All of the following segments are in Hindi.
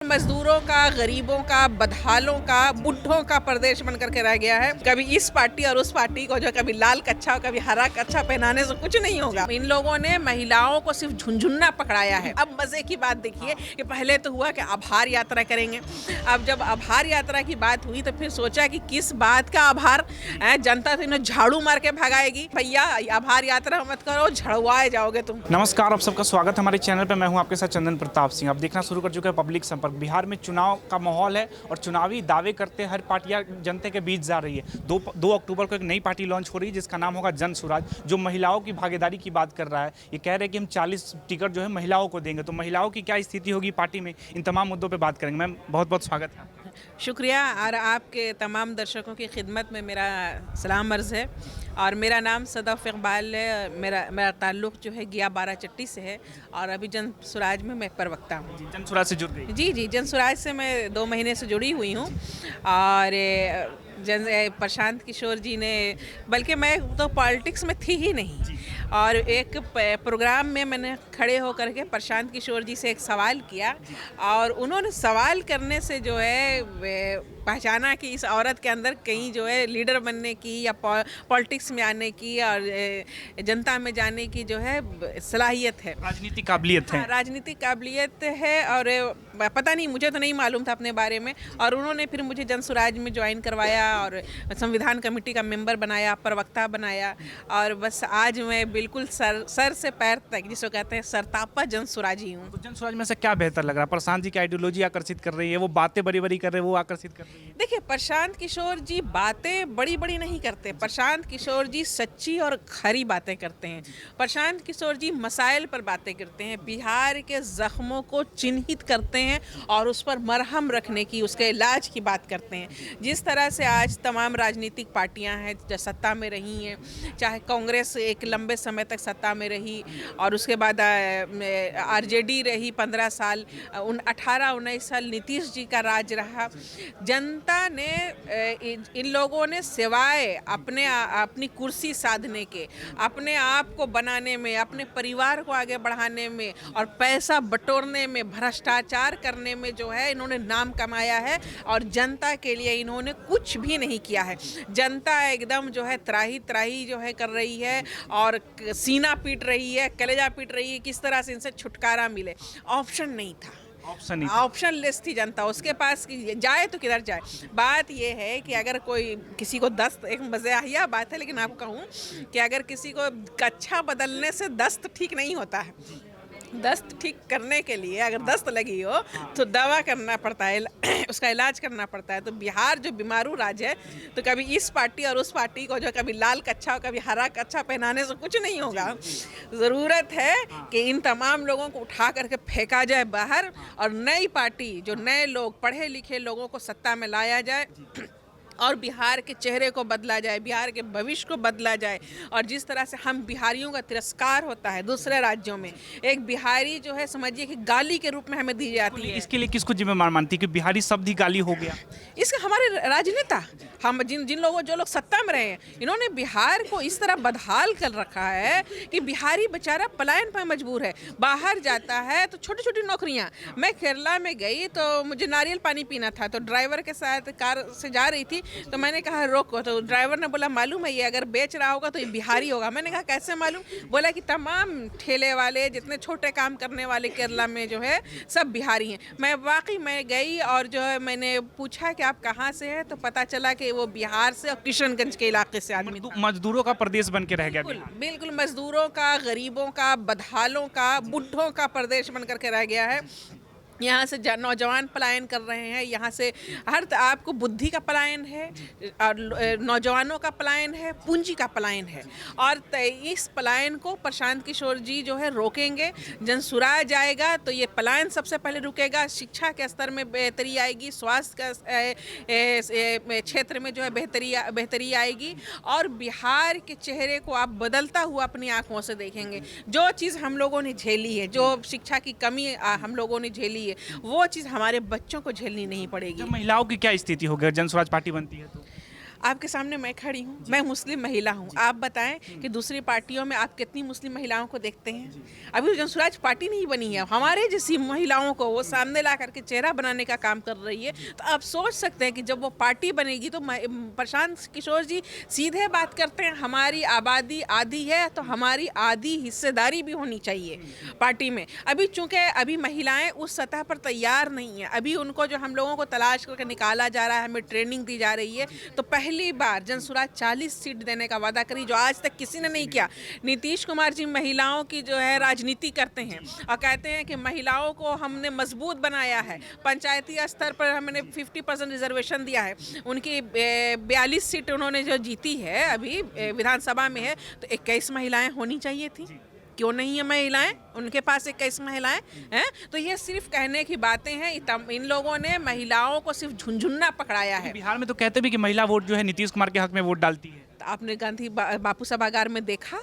मजदूरों का, गरीबों का, बदहालों का, बुढ़ों का प्रदेश बन करके रह गया है। कभी इस पार्टी और उस पार्टी को जो कभी लाल कच्छा और कभी हरा कच्छा पहनाने से कुछ नहीं होगा। इन लोगों ने महिलाओं को सिर्फ झुनझुन्ना पकड़ाया है। अब मजे की बात देखिए कि पहले तो हुआ कि आभार यात्रा करेंगे। अब जब आभार यात्रा की बात हुई तो फिर सोचा कि किस बात का आभार, जनता तो इन्हें झाड़ू मार के भगाएगी। भैया आभार यात्रा मत करो, झड़वाए जाओगे तुम। नमस्कार, आप सबका स्वागत है हमारे चैनल पर। मैं हूं आपके साथ चंदन प्रताप सिंह। आप देखना शुरू कर चुके हैं पब्लिक संपर्क। बिहार में चुनाव का माहौल है और चुनावी दावे करते हर पार्टियां जनता के बीच जा रही है। 2 अक्टूबर को एक नई पार्टी लॉन्च हो रही है जिसका नाम होगा जन स्वराज, जो महिलाओं की भागीदारी की बात कर रहा है। ये कह रहे हैं कि हम 40 टिकट जो है महिलाओं को देंगे। तो महिलाओं की क्या स्थिति होगी पार्टी में, इन तमाम मुद्दों पर बात करेंगे। मैम, बहुत बहुत स्वागत है। शुक्रिया और आपके तमाम दर्शकों की खिदमत में मेरा सलाम अर्ज़ है। और मेरा नाम सदफ इकबाल है। मेरा ताल्लुक़ जो है गया बारा चट्टी से है और अभी जन स्वराज में मैं प्रवक्ता हूँ। जन स्वराज से जुड़ गई? जी, जन स्वराज से मैं 2 महीने से जुड़ी हुई हूँ। और प्रशांत किशोर जी ने, बल्कि मैं तो पॉलिटिक्स में थी ही नहीं, और एक प्रोग्राम में मैंने खड़े होकर के प्रशांत किशोर जी से एक सवाल किया और उन्होंने सवाल करने से जो है पहचाना कि इस औरत के अंदर कहीं जो है लीडर बनने की या पॉलिटिक्स में आने की और जनता में जाने की जो है सलाहियत है, राजनीतिक काबिलियत है। राजनीतिक काबिलियत है। और पता नहीं, मुझे तो नहीं मालूम था अपने बारे में। और उन्होंने फिर मुझे जन स्वराज में ज्वाइन करवाया और संविधान कमेटी का मेंबर बनाया, प्रवक्ता बनाया। और बस आज मैं बिल्कुल सर से पैर तक, जिसको कहते हैं सरतापा जन स्वराजी हूँ। तो जन स्वराज में से क्या बेहतर लग रहा है? प्रशांत जी की आइडियोलॉजी आकर्षित कर रही है, वो बातें बड़ी बड़ी कर रहे हैं, वो आकर्षित कर रही है? देखिए, प्रशांत किशोर जी बातें बड़ी बड़ी नहीं करते। प्रशांत किशोर जी सच्ची और खरी बातें करते हैं। प्रशांत किशोर जी मसाइल पर बातें करते हैं, बिहार के जख्मों को चिन्हित करते हैं और उस पर मरहम रखने की, उसके इलाज की बात करते हैं। जिस तरह से आज तमाम राजनीतिक पार्टियां हैं जो सत्ता में रही हैं, चाहे कांग्रेस एक लंबे समय तक सत्ता में रही और उसके बाद आरजेडी रही 15 साल, 18-19 साल नीतीश जी का राज रहा। जनता ने इन लोगों ने सिवाय अपनी कुर्सी साधने के, अपने आप को बनाने में, अपने परिवार को आगे बढ़ाने में और पैसा बटोरने में, भ्रष्टाचार करने में जो है इन्होंने नाम कमाया है। और जनता के लिए इन्होंने कुछ भी नहीं किया है। जनता एकदम जो है त्राही त्राही जो है कर रही है और सीना पीट रही है, कलेजा पीट रही है, किस तरह से इनसे छुटकारा मिले। ऑप्शन नहीं था, ऑप्शन लेस थी जनता। उसके पास जाए तो किधर जाए। बात यह है कि अगर कोई किसी को दस्त, एक मज़ाहिया बात है लेकिन आपको कहूँ कि अगर किसी को कच्छा बदलने से दस्त ठीक नहीं होता है। दस्त ठीक करने के लिए अगर दस्त लगी हो तो दवा करना पड़ता है, उसका इलाज करना पड़ता है। तो बिहार जो बीमारू राज्य है, तो कभी इस पार्टी और उस पार्टी को जो कभी लाल कच्छा और कभी हरा कच्छा पहनाने से कुछ नहीं होगा। ज़रूरत है कि इन तमाम लोगों को उठा करके फेंका जाए बाहर और नई पार्टी, जो नए लोग, पढ़े लिखे लोगों को सत्ता में लाया जाए और बिहार के चेहरे को बदला जाए, बिहार के भविष्य को बदला जाए। और जिस तरह से हम बिहारियों का तिरस्कार होता है दूसरे राज्यों में, एक बिहारी जो है समझिए कि गाली के रूप में हमें दी जाती है। इसके लिए किसको जिम्मेदार मानती है कि बिहारी शब्द ही गाली हो गया? इसका हमारे राजनेता, हम जिन लोगों, जो लोग सत्ता में रहे हैं, इन्होंने बिहार को इस तरह बदहाल कर रखा है कि बिहारी बेचारा पलायन पर मजबूर है। बाहर जाता है तो छोटी छोटी नौकरियां। मैं केरला में गई तो मुझे नारियल पानी पीना था, तो ड्राइवर के साथ कार से जा रही थी तो मैंने कहा रोको। तो ड्राइवर ने बोला मालूम है ये अगर बेच रहा होगा तो ये बिहारी होगा। मैंने कहा कैसे मालूम? बोला कि तमाम ठेले वाले, जितने छोटे काम करने वाले केरला में जो है सब बिहारी हैं। मैं गई और जो है मैंने पूछा कि आप कहाँ से हैं, तो पता चला कि वो बिहार से और किशनगंज के इलाके से आदमी था। मजदूरों का प्रदेश बन के रह गया। बिल्कुल मजदूरों का, गरीबों का, बदहालों का, बुढ़ों का प्रदेश बन करके रह गया है। यहाँ से नौजवान पलायन कर रहे हैं, यहाँ से आपको बुद्धि का पलायन है और नौजवानों का पलायन है, पूंजी का पलायन है। और इस पलायन को प्रशांत किशोर जी जो है रोकेंगे। जन स्वराज आएगा तो ये पलायन सबसे पहले रुकेगा, शिक्षा के स्तर में बेहतरी आएगी, स्वास्थ्य के क्षेत्र में जो है बेहतरी आएगी और बिहार के चेहरे को आप बदलता हुआ अपनी आंखों से देखेंगे। जो चीज़ हम लोगों ने झेली है, जो शिक्षा की कमी हम लोगों ने झेली है, वो चीज़ हमारे बच्चों को झेलनी नहीं पड़ेगी। महिलाओं की क्या स्थिति होगी जन स्वराज पार्टी बनती है तो? आपके सामने मैं खड़ी हूँ, मैं मुस्लिम महिला हूँ। आप बताएं कि दूसरी पार्टियों में आप कितनी मुस्लिम महिलाओं को देखते हैं? अभी तो जनसुराज पार्टी नहीं बनी है, हमारे जैसी महिलाओं को वो सामने ला करके चेहरा बनाने का काम कर रही है। तो आप सोच सकते हैं कि जब वो पार्टी बनेगी तो प्रशांत किशोर जी सीधे बात करते हैं, हमारी आबादी आधी है तो हमारी आधी हिस्सेदारी भी होनी चाहिए पार्टी में। अभी चूंकि अभी महिलाएं उस सतह पर तैयार नहीं है, अभी उनको जो हम लोगों को तलाश करके निकाला जा रहा है, हमें ट्रेनिंग दी जा रही है। तो पहली बार जनसुराज 40 सीट देने का वादा करी, जो आज तक किसी ने नहीं किया। नीतीश कुमार जी महिलाओं की जो है राजनीति करते हैं और कहते हैं कि महिलाओं को हमने मजबूत बनाया है, पंचायती स्तर पर हमने 50% रिजर्वेशन दिया है। उनकी 42 सीट उन्होंने जो जीती है अभी विधानसभा में है, तो 21 महिलाएं होनी चाहिए थी। क्यों नहीं है महिलाएं? उनके पास 21 महिलाएं हैं। तो ये सिर्फ कहने की बातें हैं। इन लोगों ने महिलाओं को सिर्फ झुनझुन्ना पकड़ाया है। बिहार में तो कहते भी कि महिला वोट जो है नीतीश कुमार के हक में वोट डालती है। तो आपने गांधी बापू सभागार में देखा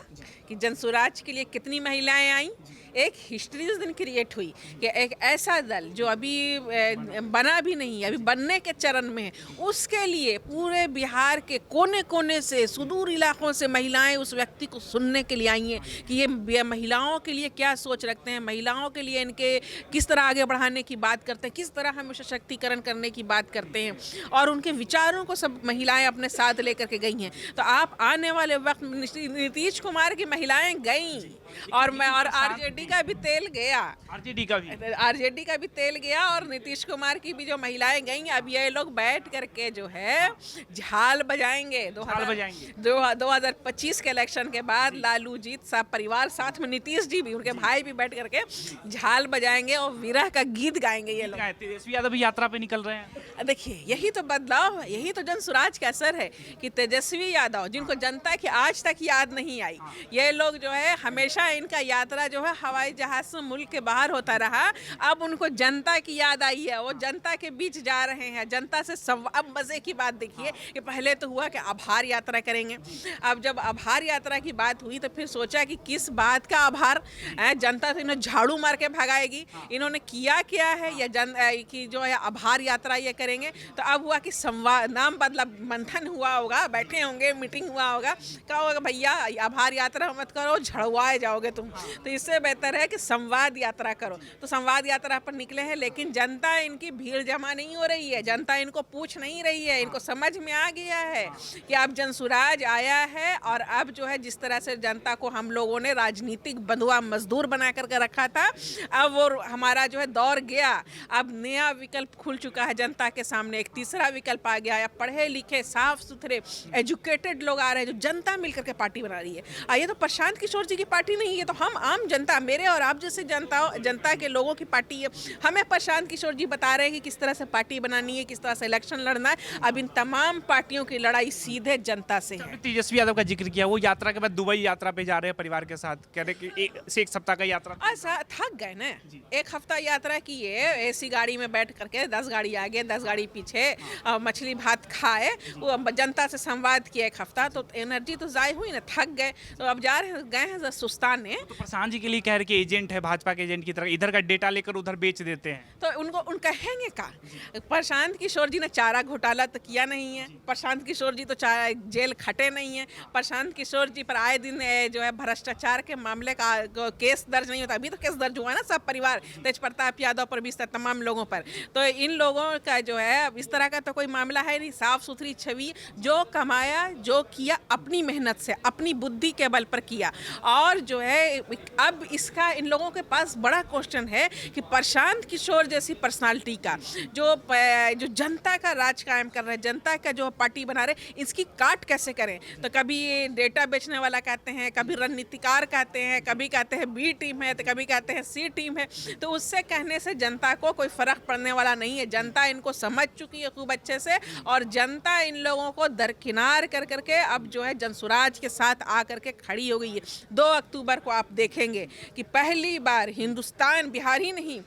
कि जनसुराज के लिए कितनी महिलाएं आई। एक हिस्ट्री उस दिन क्रिएट हुई कि एक ऐसा दल जो अभी बना भी नहीं, अभी बनने के चरण में है, उसके लिए पूरे बिहार के कोने कोने से, सुदूर इलाकों से महिलाएं उस व्यक्ति को सुनने के लिए आई हैं कि ये महिलाओं के लिए क्या सोच रखते हैं, महिलाओं के लिए इनके किस तरह आगे बढ़ाने की बात करते हैं, किस तरह हम सशक्तिकरण करने की बात करते हैं, और उनके विचारों को सब महिलाएं अपने साथ लेकर के गई हैं। तो आप आने वाले वक्त नीतीश कुमार की महिलाएं गई और आरजेडी का भी तेल गया, आरजेडी का भी तेल गया, और नीतीश कुमार की भी जो महिलाएं गई, अब ये लोग बैठ करके जो है झाल बजाएंगे। 2025 के इलेक्शन के बाद लालू जी सब परिवार साथ में, नीतीश जी भी, उनके भाई भी बैठ करके झाल बजाएंगे और विरह का गीत गाएंगे। ये लोग तेजस्वी यादव भी यात्रा पे निकल रहे हैं। देखिए, यही तो बदलाव है, यही तो जनसुराज का असर है कि तेजस्वी यादव, जिनको जनता की आज तक याद नहीं आई, ये लोग जो है हमेशा इनका यात्रा जो है हवाई जहाज से मुल्क के बाहर होता रहा, अब उनको जनता की याद आई है, वो जनता के बीच जा रहे हैं, जनता से अब मजे की बात देखिए कि पहले तो हुआ कि आभार यात्रा करेंगे। अब जब आभार यात्रा की बात हुई तो फिर सोचा कि किस बात का आभार, जनता तो इन्हें झाड़ू मार के भगाएगी, इन्होंने किया क्या है, या कि जो है आभार यात्रा ये करेंगे। तो अब हुआ कि संवाद, नाम बदला, मंथन हुआ होगा, बैठे होंगे, मीटिंग हुआ होगा, कहा होगा भैया आभार यात्रा मत करो, झड़वाए जाओगे तुम, तो इससे बेहतर है कि संवाद यात्रा करो। तो संवाद यात्रा पर निकले हैं, लेकिन जनता इनकी भीड़ जमा नहीं हो रही है, जनता इनको पूछ नहीं रही है, इनको समझ में आ गया है कि अब जनसुराज आया है, और अब जो है जिस तरह से जनता को हम लोगों ने राजनीतिक बंधुआ मजदूर बना करके रखा था, अब वो हमारा जो है दौर गया, अब नया विकल्प खुल चुका है जनता के सामने, एक तीसरा विकल्प आ गया है। पढ़े लिखे, साफ सुथरे, एजुकेटेड लोग आ रहे हैं, जो जनता मिलकर के पार्टी बना रही है। ये तो प्रशांत किशोर जी की पार्टी नहीं है, तो हम आम जनता, मेरे और आप जैसे जनता के लोगों की पार्टी है। हमें प्रशांत किशोर जी बता रहे हैं कि किस तरह से पार्टी बनानी है, किस तरह से इलेक्शन लड़ना है। अब इन तमाम पार्टियों की लड़ाई सीधे जनता से है। तेजस्वी यादव का जिक्र किया, वो यात्रा के बाद दुबई यात्रा पे जा रहे हैं परिवार के साथ, कह रहे कि एक सप्ताह का यात्रा। ऐसा थक गए ना, एक हफ्ता यात्रा की है, एसी गाड़ी में बैठ करके 10 गाड़ी आगे 10 गाड़ी पीछे, मछली भात खाए, वो जनता से संवाद किया एक हफ्ता, तो एनर्जी तो जाय हुई ना, थक गए। तो अब जा रहे हैं, गए हैं सुस्ताने। तो प्रशांत जी के लिए कह रहे कि एजेंट है, भाजपा के एजेंट की तरह इधर का डेटा लेकर उधर बेच देते हैं, तो उन कहेंगे का? प्रशांत किशोर जी ने चारा घोटाला तो किया नहीं है, प्रशांत किशोर जी तो जेल खटे नहीं है, प्रशांत किशोर जी पर आए दिन जो है भ्रष्टाचार के मामले का केस दर्ज नहीं होता। अभी तो केस दर्ज हुआ है ना, सब परिवार, तेज प्रताप यादव पर भी, तमाम लोगों पर। तो इन लोगों का जो है अब इस तरह का तो कोई मामला है नहीं, साफ सुथरी छवि, जो कमाया, जो किया अपनी मेहनत से, अपनी बुद्धि के बल पर किया। और जो है अब इसका इन लोगों के पास बड़ा क्वेश्चन है कि प्रशांत किशोर जैसी पर्सनालिटी का जो जनता का राज कायम कर रहे हैं, जनता का जो पार्टी बना रहे, इसकी काट कैसे करें। तो कभी डेटा बेचने वाला कहते हैं, कभी रणनीतिकार कहते हैं, कभी कहते हैं बी टीम है, तो कभी कहते हैं सी टीम है। तो उससे कहने से जनता को कोई फर्क पड़ने वाला नहीं है। जनता इनको समझ चुकी है खूब अच्छे से, और जनता इन लोगों को दरकिनार कर करके अब जो है जनसुराज के साथ आकर के खड़ी हो गई है। 2 अक्टूबर को आप देखेंगे कि पहली बार हिंदुस्तान, बिहार ही नहीं,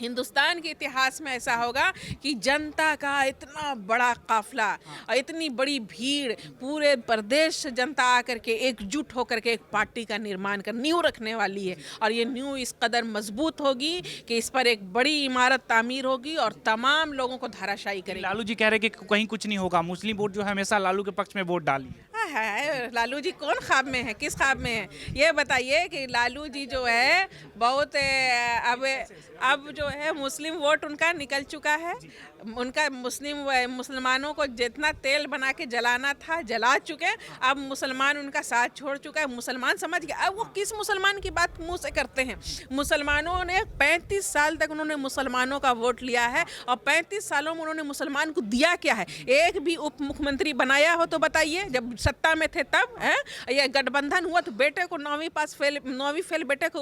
हिंदुस्तान के इतिहास में ऐसा होगा कि जनता का इतना बड़ा काफिला और इतनी बड़ी भीड़, पूरे प्रदेश से जनता आकर के एकजुट होकर के एक पार्टी का निर्माण कर नींव रखने वाली है। और ये नींव इस कदर मजबूत होगी कि इस पर एक बड़ी इमारत तामीर होगी और तमाम लोगों को धाराशायी करेगी। लालू जी कह रहे हैं कि कहीं कुछ नहीं होगा, मुस्लिम वोट जो है हमेशा लालू के पक्ष में वोट डाली है। है लालू जी कौन ख्वाब में है, किस ख्वाब में है? ये बताइए कि लालू जी जो है बहुत अब जो है मुस्लिम वोट उनका निकल चुका है। उनका मुसलमानों को जितना तेल बना के जलाना था जला चुके। अब मुसलमान उनका साथ छोड़ चुका है। मुसलमान समझ गया। अब वो किस मुसलमान की बात मुंह से करते हैं? मुसलमानों ने 35 साल तक उन्होंने मुसलमानों का वोट लिया है और 35 सालों में उन्होंने मुसलमान को दिया क्या है? एक भी उप मुख्यमंत्री बनाया हो तो बताइए, जब सत्ता में थे तब है? ये गठबंधन हुआ तो बेटे को 9वीं फेल बेटे को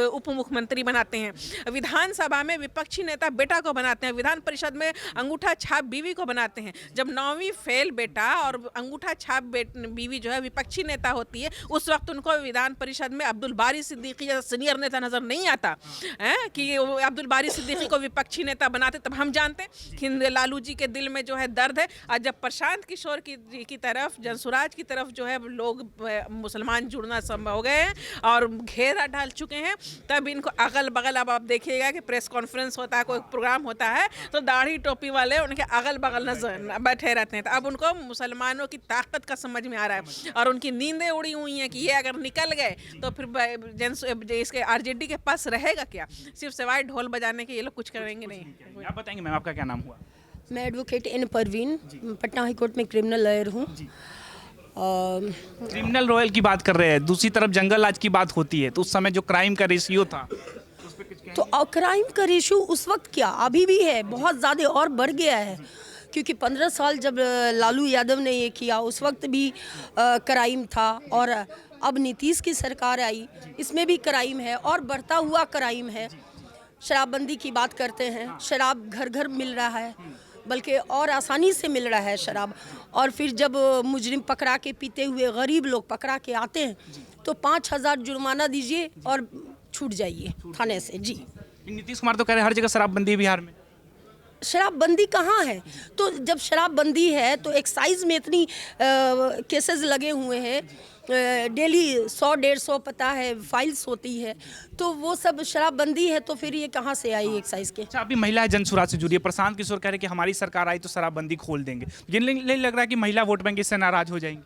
उप मुख्यमंत्री बनाते हैं। विधानसभा में विपक्षी नेता बेटा को बनाते हैं। विधान परिषद में अंगूठा छाप बीवी को बनाते हैं। जब 9वीं फेल बेटा और अंगूठा छाप बीवी जो है विपक्षी नेता होती है, उस वक्त उनको विधान परिषद में अब्दुल बारी सिद्दीकी जैसा सीनियर नेता नजर नहीं आता है कि अब्दुल बारी सिद्दीकी को विपक्षी नेता बनाते। तब हम जानते हैं कि लालू जी के दिल में जो है दर्द है। और जब प्रशांत किशोर की तरफ, जनसुराज की तरफ जो है लोग मुसलमान जुड़ना संभव हो गए हैं और घेरा डाल चुके हैं, तब इनको अगल बगल, अब आप देखिएगा कि प्रेस कॉन्फ्रेंस होता है, कोई प्रोग्राम होता है तो दाढ़ी टोपी वाले उनके अगल बगल नजर बैठे रहते हैं। तो अब उनको मुसलमानों की ताकत का समझ में आ रहा है और उनकी नींदें उड़ी हुई हैं कि ये अगर निकल गए तो फिर इसके आरजेडी के पास रहेगा क्या? सिर्फ सिवाय ढोल बजाने के ये लोग कुछ करेंगे नहीं। आप बताएंगे मैम, आपका क्या नाम हुआ? मैं advocate N Parveen, Patna high court में क्रिमिनल लॉयर हूँ। क्रिमिनल रॉयल की बात कर रहे हैं, दूसरी तरफ जंगल राज की बात होती है, तो उस समय जो क्राइम का रेशियो था उस पे कुछ कहेंगे? तो क्राइम का रेशो उस वक्त क्या अभी भी है, बहुत ज़्यादा और बढ़ गया है। क्योंकि 15 साल जब लालू यादव ने ये किया उस वक्त भी क्राइम था और अब नीतीश की सरकार आई, इसमें भी क्राइम है और बढ़ता हुआ क्राइम है। शराबबंदी की बात करते हैं, शराब घर घर मिल रहा है, बल्कि और आसानी से मिल रहा है शराब। और फिर जब मुजरिम पकड़ा के पीते हुए गरीब लोग पकड़ा के आते हैं तो 5,000 जुर्माना दीजिए और छूट जाइए थाने से। जी, नीतीश कुमार तो कह रहे हैं हर जगह शराबबंदी है बिहार में। शराबबंदी कहाँ है? तो जब शराबबंदी है तो एक्साइज में इतनी केसेस लगे हुए हैं, डेली 100-150 पता है फाइल्स होती है, तो वो सब शराबबंदी है तो फिर ये कहाँ से आई एक्साइज के? अच्छा, अभी महिला जनसुराज से जुड़ी है, प्रशांत किशोर कह रहे हैं कि हमारी सरकार आई तो शराबबंदी खोल देंगे। ये नहीं लग रहा है कि महिला वोट बैंक इससे नाराज हो जाएंगी?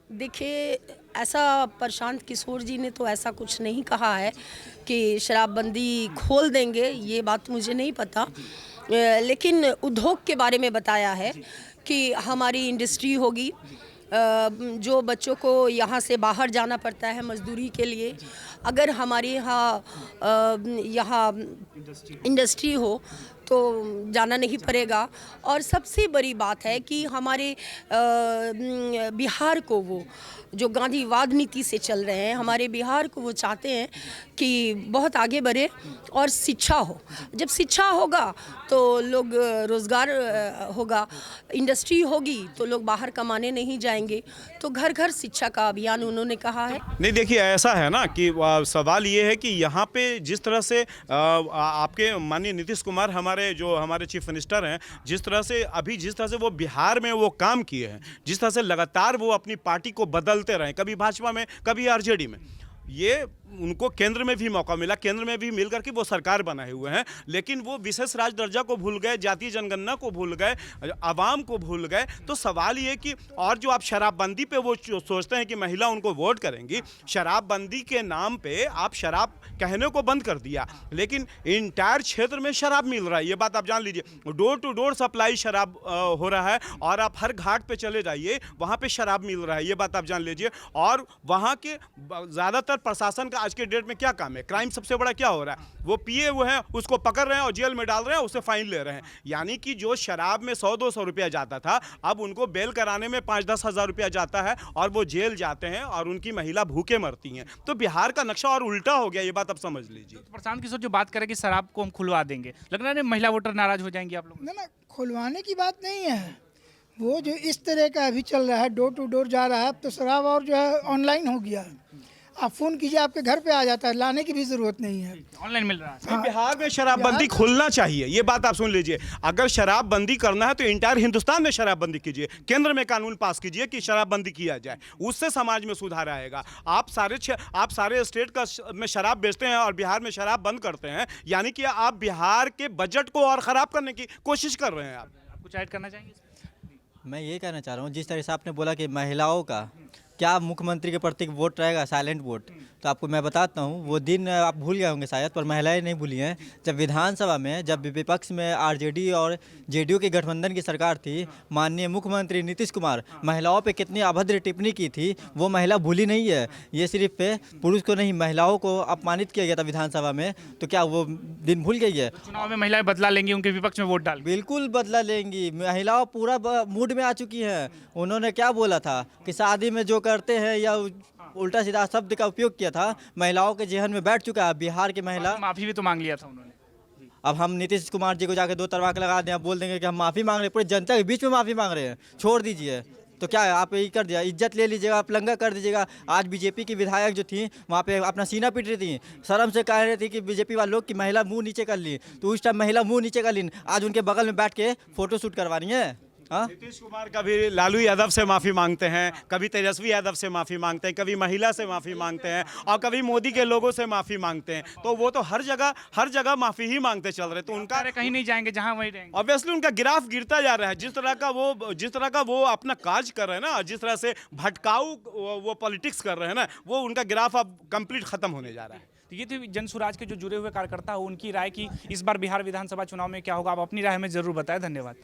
देखिए, ऐसा प्रशांत किशोर जी ने तो ऐसा कुछ नहीं कहा है कि शराबबंदी खोल देंगे, ये बात मुझे नहीं पता। लेकिन उद्योग के बारे में बताया है कि हमारी इंडस्ट्री होगी। जो बच्चों को यहाँ से बाहर जाना पड़ता है मजदूरी के लिए, अगर हमारे यहाँ इंडस्ट्री हो तो जाना नहीं पड़ेगा। और सबसे बड़ी बात है कि हमारे बिहार को, वो जो गांधीवाद नीति से चल रहे हैं, हमारे बिहार को वो चाहते हैं कि बहुत आगे बढ़े और शिक्षा हो। जब शिक्षा होगा तो लोग रोज़गार होगा, इंडस्ट्री होगी तो लोग बाहर कमाने नहीं जाएंगे। तो घर घर शिक्षा का अभियान उन्होंने कहा है। नहीं, देखिए ऐसा है ना कि सवाल ये है कि यहाँ पे जिस तरह से आपके माननीय नीतीश कुमार हमारे चीफ मिनिस्टर हैं, जिस तरह से वो बिहार में वो काम किए हैं, जिस तरह से लगातार वो अपनी पार्टी को बदलते रहे, कभी भाजपा में कभी आरजेडी में, ये उनको केंद्र में भी मौका मिला, केंद्र में भी मिलकर के वो सरकार बनाए हुए हैं। लेकिन वो विशेष राज दर्जा को भूल गए, जातीय जनगणना को भूल गए, आवाम को भूल गए। तो सवाल ये कि और जो आप शराबबंदी पे वो सोचते हैं कि महिला उनको वोट करेंगी, शराबबंदी के नाम पे आप शराब कहने को बंद कर दिया, लेकिन इंटायर क्षेत्र में शराब मिल रहा है, ये बात आप जान लीजिए। डोर टू डोर सप्लाई शराब हो रहा है और आप हर घाट पे चले जाइए, वहाँ पे शराब मिल रहा है, ये बात आप जान लीजिए। और वहाँ के ज़्यादातर प्रशासन आज के डेट में क्या काम है? क्राइम सबसे बड़ा क्या हो रहा है? वो पिए हुए हैं, उसको पकड़ रहे हैं और जेल में डाल रहे हैं, उससे फाइन ले रहे हैं। यानी कि जो शराब में 100-200 रुपया जाता था, अब उनको बेल कराने में 5-10 हज़ार रुपया जाता है और वो जेल जाते हैं और उनकी महिला भूखे मरती हैं। तो बिहार का नक्शा और उल्टा हो गया, ये बात आप समझ लीजिए। तो प्रशांत किशोर जो बात करें कि शराब को हम खुलवा देंगे, लग रहा है महिला वोटर नाराज हो जाएंगे आप लोग? ना, खुलवाने की बात नहीं है। वो जो इस तरह का अभी चल रहा है, डोर टू डोर जा रहा है, अब तो शराब और जो है ऑनलाइन हो गया है। आप फ़ोन कीजिए, आपके घर पे आ जाता है, लाने की भी ज़रूरत नहीं है। ऑनलाइन मिल रहा है। बिहार में शराबबंदी खुलना चाहिए, ये बात आप सुन लीजिए। अगर शराबबंदी करना है तो इंटायर हिंदुस्तान में शराबबंदी कीजिए, केंद्र में कानून पास कीजिए कि शराबबंदी किया जाए, उससे समाज में सुधार आएगा। आप सारे स्टेट का में शराब बेचते हैं और बिहार में शराब बंद करते हैं, यानी कि आप बिहार के बजट को और ख़राब करने की कोशिश कर रहे हैं। आप कुछ ऐड करना चाहेंगे? मैं ये कहना चाह रहा हूँ, जिस तरह से आपने बोला कि महिलाओं का क्या मुख्यमंत्री के प्रति वोट रहेगा, साइलेंट वोट, तो आपको मैं बताता हूँ वो दिन आप भूल गए होंगे शायद, पर महिलाएं नहीं भूली हैं। जब विधानसभा में, जब विपक्ष में आरजेडी और जेडीयू की गठबंधन की सरकार थी, माननीय मुख्यमंत्री नीतीश कुमार महिलाओं पे कितनी अभद्र टिप्पणी की थी, वो महिला भूली नहीं है। ये सिर्फ पे पुरुष को नहीं, महिलाओं को अपमानित किया गया था विधानसभा में, तो क्या वो दिन भूल गई है? चुनाव में महिलाएं बदला लेंगी उनके विपक्ष में वोट डाल के। बिल्कुल बदला लेंगी। महिलाओं पूरा मूड में आ चुकी हैं। उन्होंने क्या बोला था कि शादी में जो करते हैं, या उल्टा सीधा शब्द का उपयोग किया था, महिलाओं के जेहन में बैठ चुका है। बिहार की महिला, माफी भी तो मांग लिया था उन्होंने। अब हम नीतीश कुमार जी को जाके 2 तलवार लगा दें, आप बोल देंगे कि हम माफ़ी मांग रहे हैं, पूरी जनता के बीच में माफ़ी मांग रहे हैं, छोड़ दीजिए। तो क्या है, आप यही कर दिया, इज्जत ले लीजिएगा, आप लंगा कर दीजिएगा। आज बीजेपी की विधायक जो थी वहाँ पे अपना सीना पीट रही थी, शर्म से कह रही थी कि बीजेपी वाले लोग कि महिला मुंह नीचे कर ली, तो उस टाइम महिला मुंह नीचे कर ली, आज उनके बगल में बैठ के फोटो शूट करवा रही है। नीतीश कुमार कभी लालू यादव से माफ़ी मांगते हैं, कभी तेजस्वी यादव से माफ़ी मांगते हैं, कभी महिला से माफ़ी मांगते हैं, और कभी मोदी के लोगों से माफ़ी मांगते हैं। तो वो तो हर जगह माफ़ी ही मांगते चल रहे। तो उनका कहीं नहीं जाएंगे, जहां वहीं रहेंगे। ऑब्वियसली उनका ग्राफ गिरता जा रहा है। जिस तरह का वो अपना काज कर रहे हैं ना, जिस तरह से भटकाऊ वो पॉलिटिक्स कर रहे हैं ना, वो उनका ग्राफ अब कंप्लीट खत्म होने जा रहा है। तो ये थे जनसुराज के जो जुड़े हुए कार्यकर्ता हो, उनकी राय की इस बार बिहार विधानसभा चुनाव में क्या होगा, आप अपनी राय में जरूर बताएं। धन्यवाद।